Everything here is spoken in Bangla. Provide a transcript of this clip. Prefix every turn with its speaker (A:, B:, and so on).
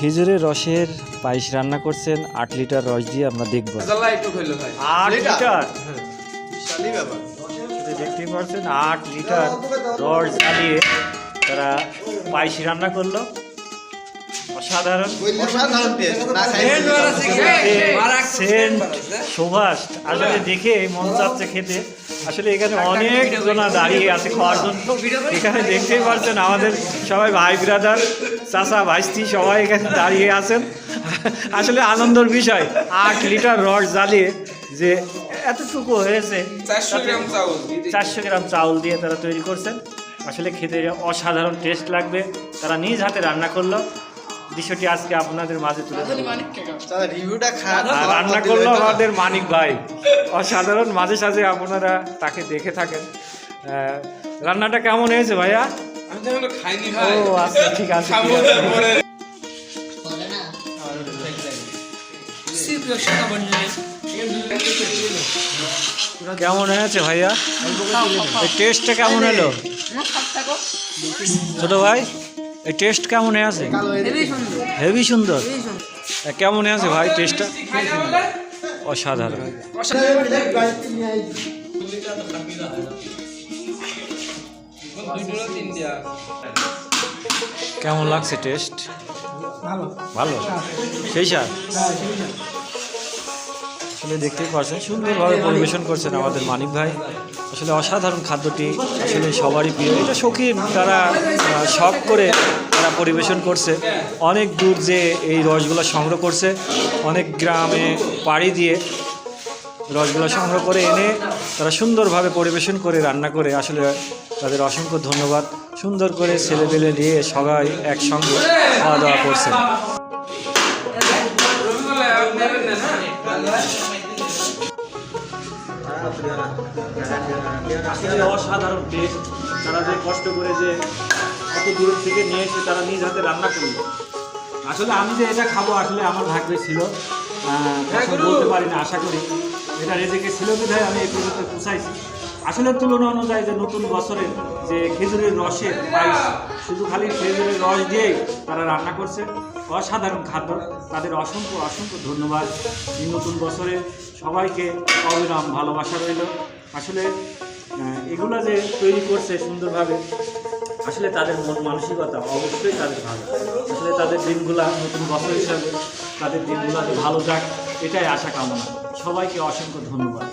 A: খেজুরের রসের পায়েস রান্না করছেন 8 লিটার রস দিয়ে আমরা দেখবো। 8 লিটার দেখতেই পাচ্ছেন, 8 লিটার রস জ্বালিয়ে তারা পায়েস রান্না করলো। অসাধারণ সুভাষ, আসলে দেখে মন চাচ্ছে খেতে। আসলে এখানে অনেক জনা দাঁড়িয়ে আছে খাওয়ার জন্য। এখানে দেখতেই পাচ্ছেন আমাদের সবাই ভাই ব্রাদার, চাচা ভাইস্তি সবাই এখানে দাঁড়িয়ে আছেন। আসলে আনন্দের বিষয়, 8 লিটার রস জ্বালিয়ে যে এতটুকু হয়েছে, 400 গ্রাম চাউল দিয়ে তারা তৈরি করছেন। আসলে খেতে অসাধারণ টেস্ট লাগবে। তারা নিজ হাতে রান্না করলো, দৃশ্যটি আজকে আপনাদের মাঝে তুলে রান্না করলো আমাদের মানিক ভাই। অসাধারণ, মাঝে সাঝে আপনারা তাকে দেখে থাকেন। রান্নাটা কেমন হয়েছে ভাইয়া? ও আচ্ছা, ঠিক আছে। কেমন হয়েছে ভাইয়া? টেস্টটা কেমন হলো ছোট ভাই? এই টেস্ট কেমন আছে? হেভি সুন্দর। কেমন আছে ভাই টেস্টটা? অসাধারণ। কেমন লাগছে টেস্ট? ভালো, সেই স্যার। আসলে দেখতেই পাচ্ছেন সুন্দরভাবে পরিবেশন করছেন আমাদের মানিক ভাই। আসলে অসাধারণ খাদ্যটি, আসলে সবারই প্রিয়। এটা শৌখিন, তারা শখ করে তারা পরিবেশন করছে। অনেক দূর যে এই রসগুলো সংগ্রহ করছে, অনেক গ্রামে পাড়ি দিয়ে রসগুলো সংগ্রহ করে এনে তারা সুন্দরভাবে পরিবেশন করে রান্না করে। আসলে তাদের অসংখ্য ধন্যবাদ। সুন্দর করে ছেলেপেলে নিয়ে সবাই একসঙ্গে খাওয়া দাওয়া করছে। অসাধারণ টেস্ট। তারা যে কষ্ট করে যে এত দূর থেকে নিয়ে এসে তারা নিজ হাতে রান্না করলো। আসলে আমি যে এটা খাবো, আসলে আমার ভাগ্যে ছিল, বলতে পারি না। আশা করি এটা রেজেকে ছিল বিধায় আমি এই পর্যন্ত পৌঁছাইছি। আসলে তুলনা অনুযায়ী যে নতুন বছরের যে খেজুরের রসের পায়েস, শুধু খালি খেজুরের রস দিয়েই তারা রান্না করছে। অসাধারণ খাদ্য। তাদের অসংখ্য অসংখ্য ধন্যবাদ। এই নতুন বছরে সবাইকে অবিরাম ভালোবাসা রইল। আসলে এগুলা যে তৈরি করছে সুন্দরভাবে, আসলে তাদের মন মানসিকতা অবশ্যই তাদের ভালো। আসলে তাদের দিনগুলা নতুন বছর হিসাবে তাদের দিনগুলা ভালো যাক, এটাই আশা কামনা। সবাইকে অসংখ্য ধন্যবাদ।